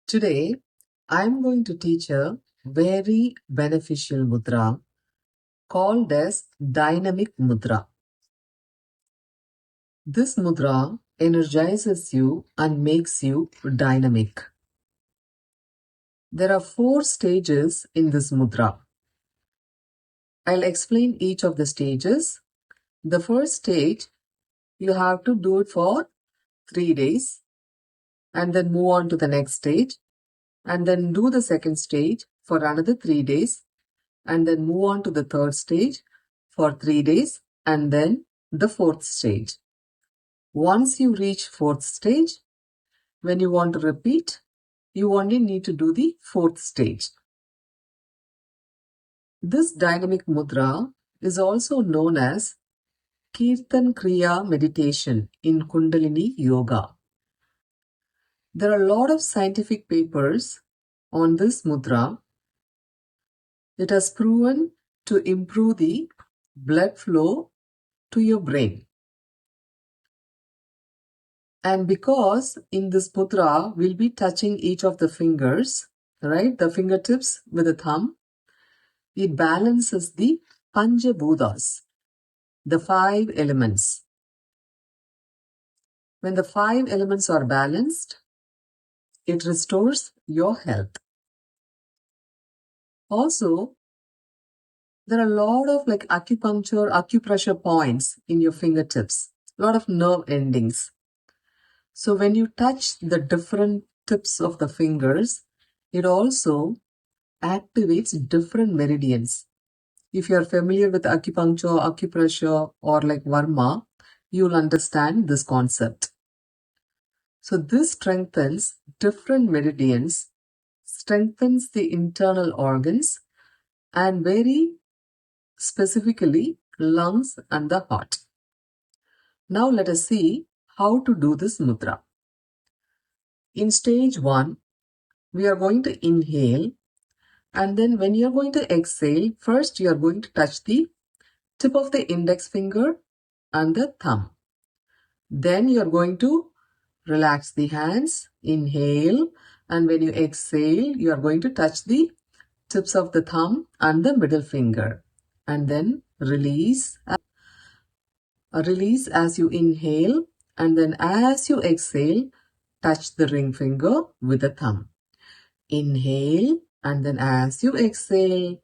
Today, I'm going to teach a very beneficial mudra called as dynamic mudra. This mudra energizes you and makes you dynamic. There are 4 stages in this mudra. I'll explain each of the stages. The first stage, you have to do it for 3 days and then move on to the next stage and then do the second stage for another 3 days and then move on to the third stage for 3 days and then the fourth stage. Once you reach fourth stage, when you want to repeat, you only need to do the fourth stage. This dynamic mudra is also known as Kirtan Kriya meditation in Kundalini Yoga. There are a lot of scientific papers on this mudra. It has proven to improve the blood flow to your brain. And because in this mudra, we'll be touching each of the fingers, right? The fingertips with the thumb. It balances the Panchabhutas, the 5 elements. When the 5 elements are balanced, it restores your health. Also, there are a lot of acupressure points in your fingertips, a lot of nerve endings. So when you touch the different tips of the fingers, it also activates different meridians. If you are familiar with acupuncture, acupressure, or like Varma, you'll understand this concept. So this strengthens different meridians, strengthens the internal organs, and very specifically lungs and the heart. Now let us see how to do this mudra. In stage 1, we are going to inhale, and then when you are going to exhale, first you are going to touch the tip of the index finger and the thumb. Then you are going to relax the hands, inhale, and when you exhale, you are going to touch the tips of the thumb and the middle finger. And then release as you inhale, and then as you exhale, touch the ring finger with the thumb. Inhale, and then as you exhale,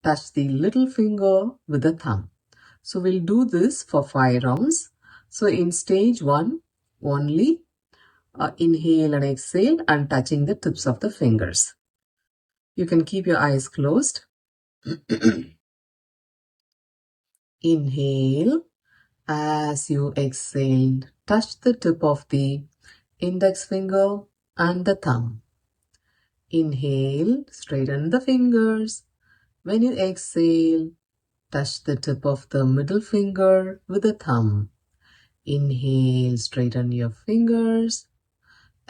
touch the little finger with the thumb. So we'll do this for 5 rounds. So in stage 1, only inhale and exhale and touching the tips of the fingers. You can keep your eyes closed. Inhale. As you exhale, touch the tip of the index finger and the thumb. Inhale, straighten the fingers. When you exhale, touch the tip of the middle finger with the thumb. Inhale, straighten your fingers.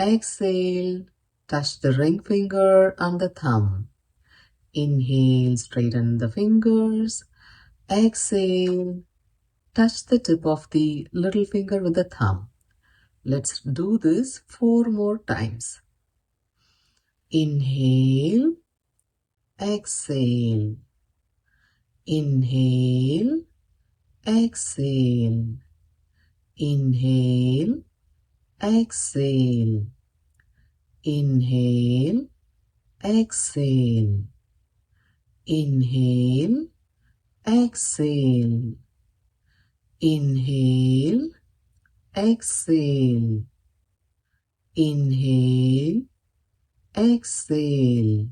Exhale, touch the ring finger and the thumb. Inhale, straighten the fingers. Exhale, touch the tip of the little finger with the thumb. Let's do this 4 more times. Inhale, exhale. Inhale, exhale. Inhale, exhale. Inhale, exhale. Inhale, exhale. Inhale, exhale. Inhale, exhale.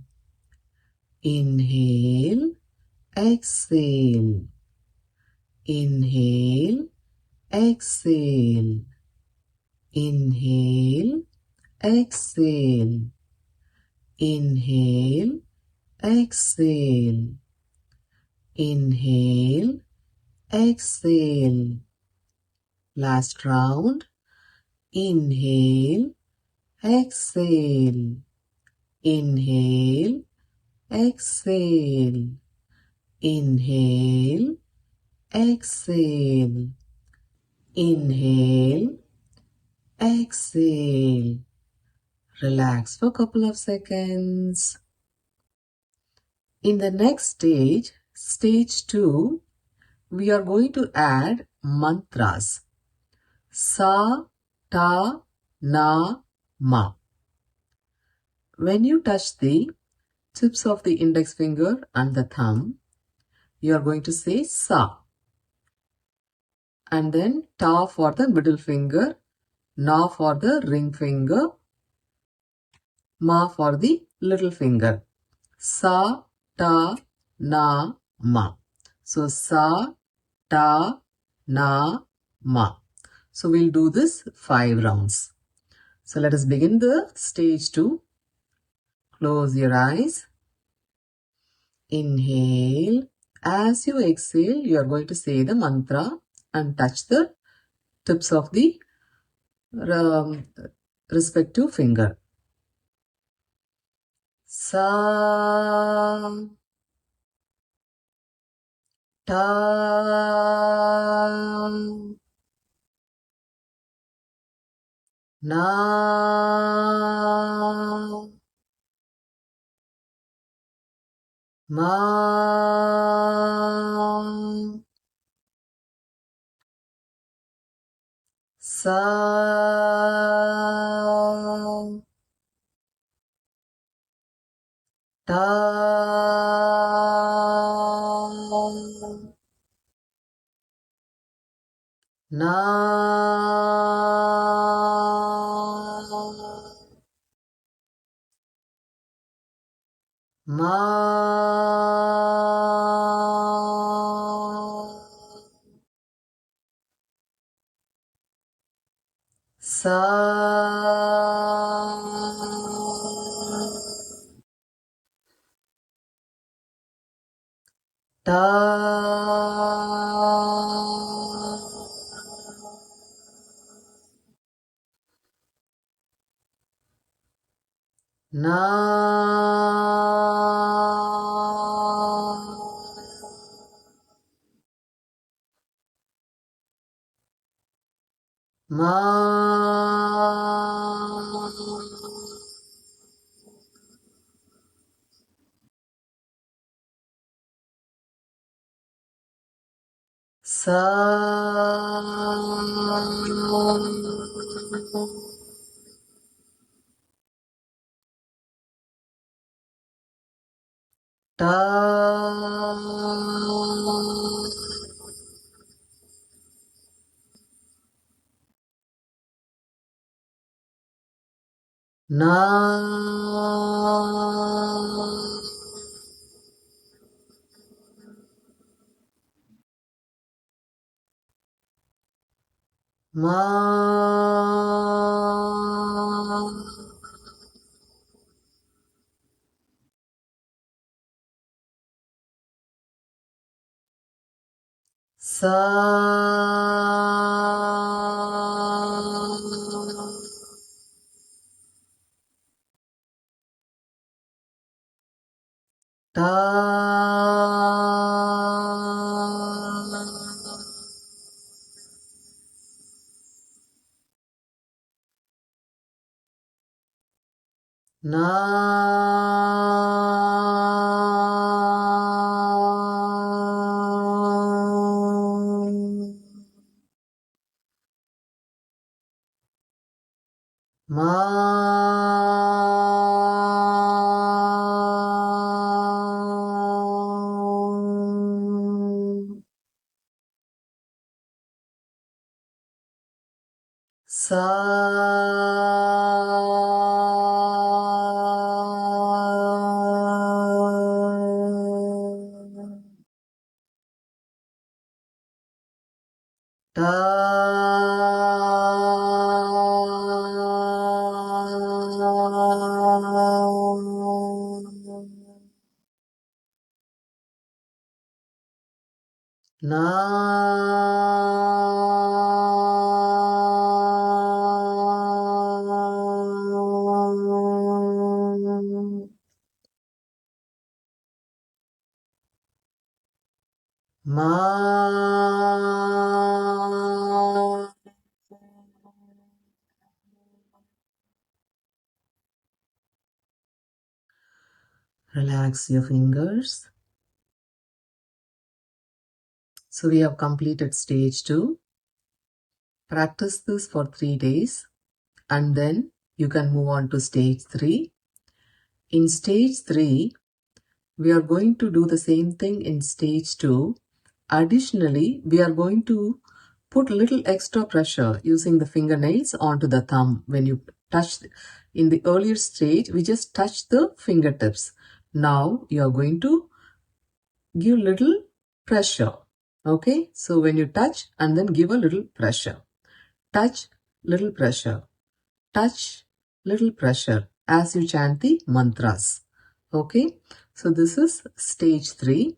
Inhale, exhale. Inhale, exhale. Inhale, exhale. Inhale, exhale. Inhale, exhale. Last round. Inhale, exhale. Inhale, exhale. Inhale, exhale. Inhale, exhale. Relax for a couple of seconds. In the next stage, stage 2, we are going to add mantras. Sa, ta, na, ma. When you touch the tips of the index finger and the thumb, you are going to say sa. And then ta for the middle finger, na for the ring finger, ma for the little finger. Sa, ta, na, ma. So sa, ta, na, ma. So we'll do this 5 rounds. So let us begin the stage 2. Close your eyes. Inhale. As you exhale, you are going to say the mantra and touch the tips of the respective finger. Sa, ta, na, ma, sa, ta, na, ma, sa, ta, na, ma, sa, ta, na, ma, sa, ta, na, ma, sa, ta, na, ma, Relax your fingers. So we have completed stage 2. Practice this for 3 days and then you can move on to stage 3. In stage 3, we are going to do the same thing in stage 2. Additionally, we are going to put little extra pressure using the fingernails onto the thumb. When you touch, in the earlier stage, we just touch the fingertips. Now you are going to give little pressure. Okay, so when you touch and then give a little pressure. Touch, little pressure. Touch, little pressure as you chant the mantras. Okay, so this is stage 3.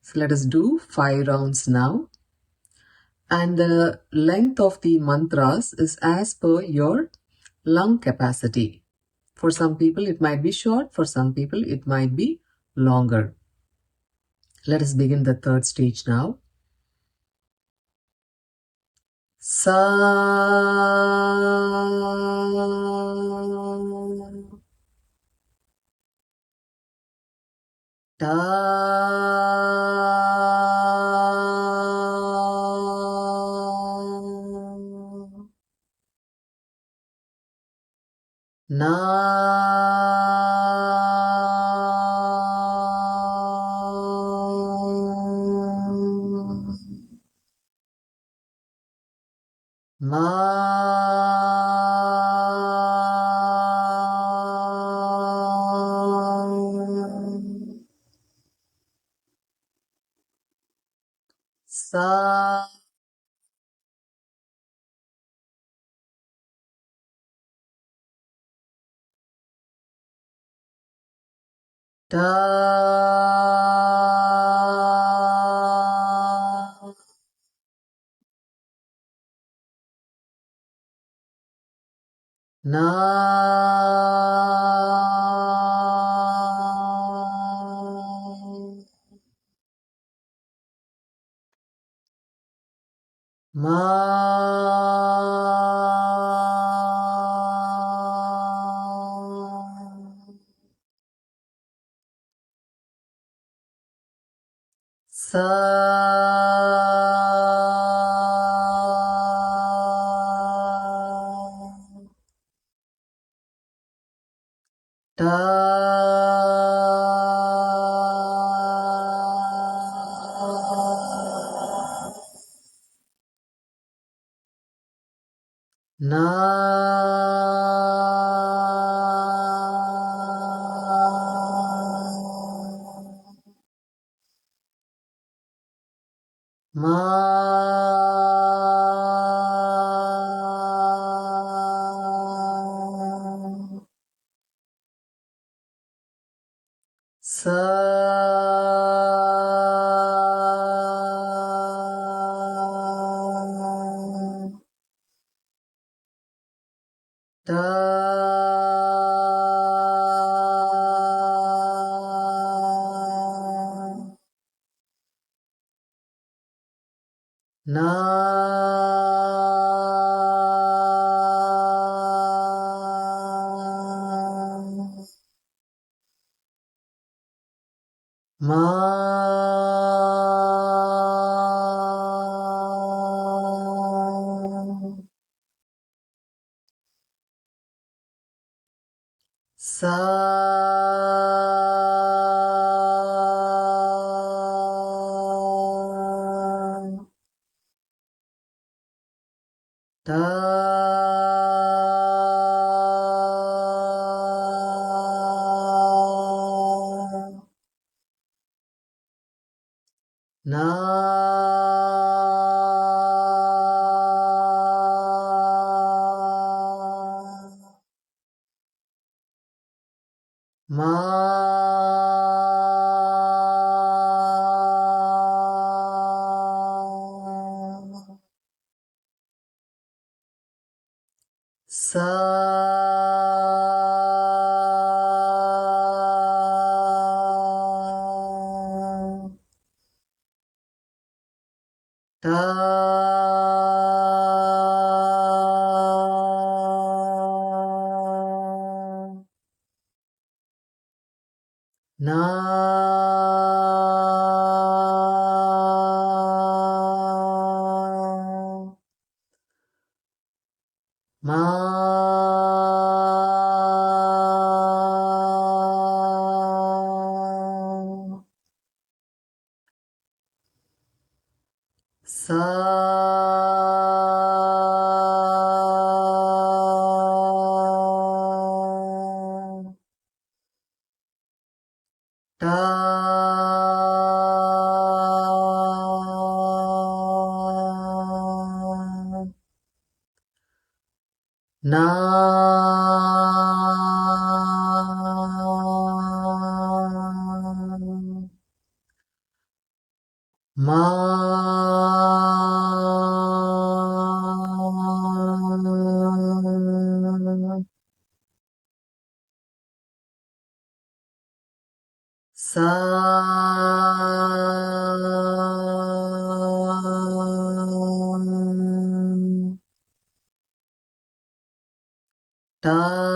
So let us do 5 rounds now. And the length of the mantras is as per your lung capacity. For some people it might be short, for some people it might be longer. Let us begin the third stage now. Sa Ta Na Ma Sa Ta Na Ma Sa Ta Na Ma Sa Ta Na Ma Sa Ta Na Ma Sa Ta Na ma sa ta na ma sa ta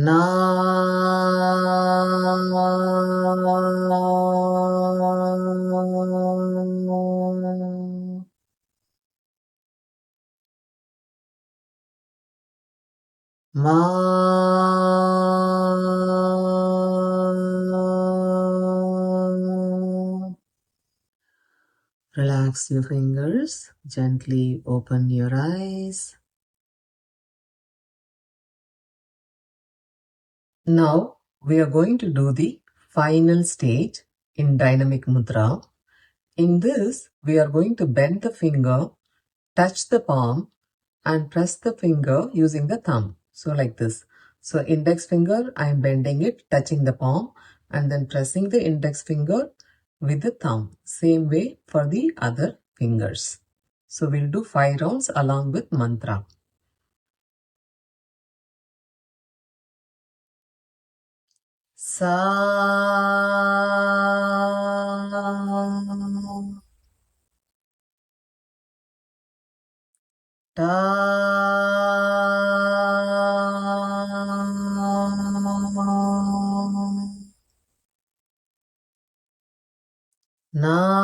na ma Relax your fingers, gently open your eyes. Now we are going to do the final stage in dynamic mudra. In this, we are going to bend the finger, touch the palm and press the finger using the thumb. So like this. So index finger, I am bending it, touching the palm and then pressing the index finger with the thumb. Same way for the other fingers. So we'll do 5 rounds along with mantra. Sa ta na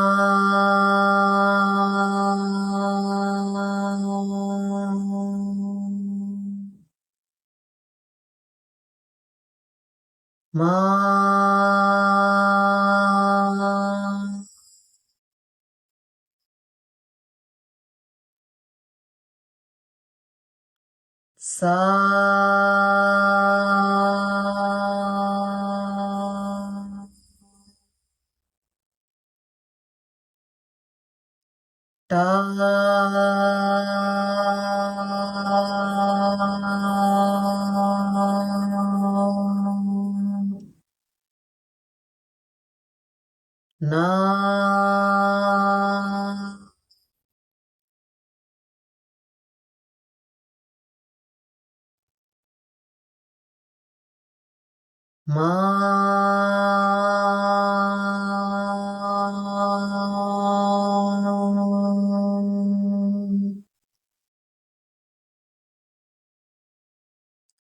ma sa ta na ma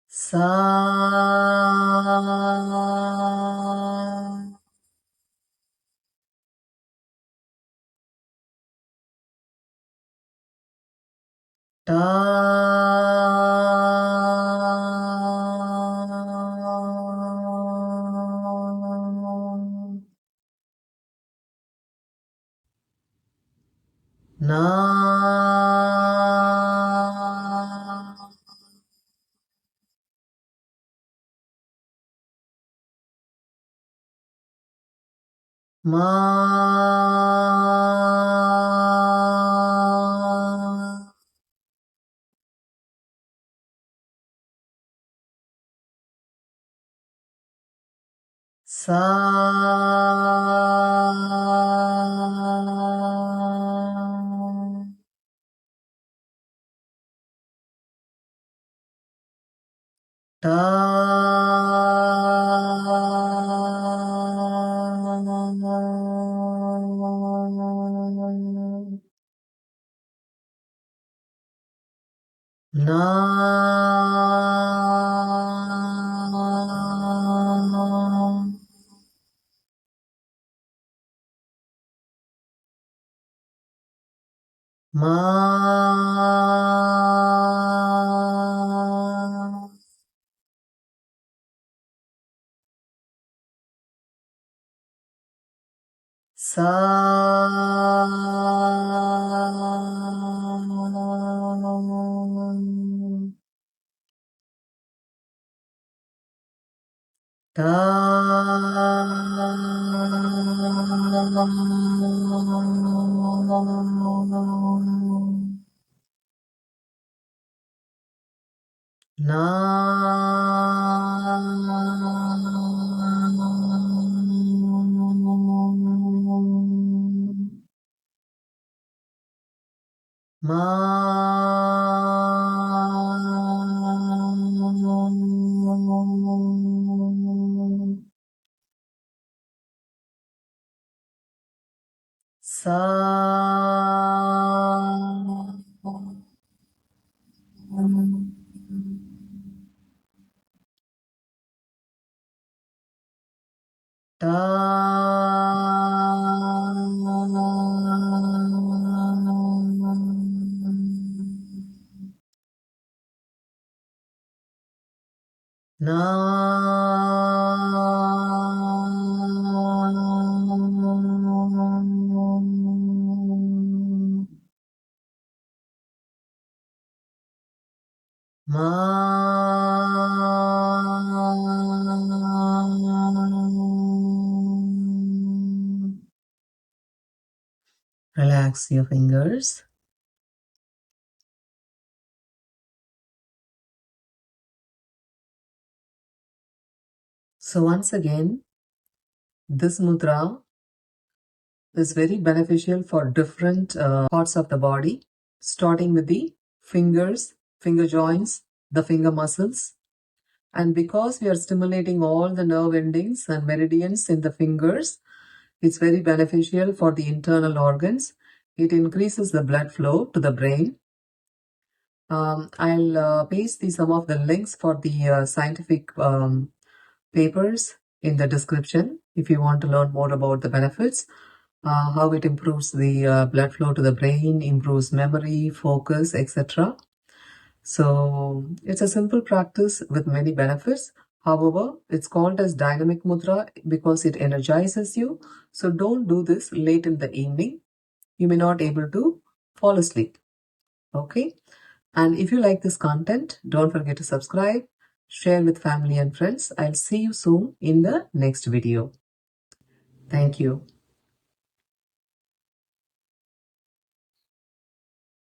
sa ta na ma sa ta Na Ma Sa Ta Na Ma Sa Ta Na Relax your fingers. So once again, this mudra is very beneficial for different parts of the body, starting with the fingers, finger joints, the finger muscles. And because we are stimulating all the nerve endings and meridians in the fingers, it's very beneficial for the internal organs. It increases the blood flow to the brain. I'll paste some of the links for the scientific papers in the description if you want to learn more about the benefits, how it improves the blood flow to the brain, improves memory, focus, etc. So it's a simple practice with many benefits. However, it's called as dynamic mudra because it energizes you. So don't do this late in the evening. You may not able to fall asleep. Okay. And if you like this content, don't forget to subscribe, share with family and friends. I'll see you soon in the next video. Thank you.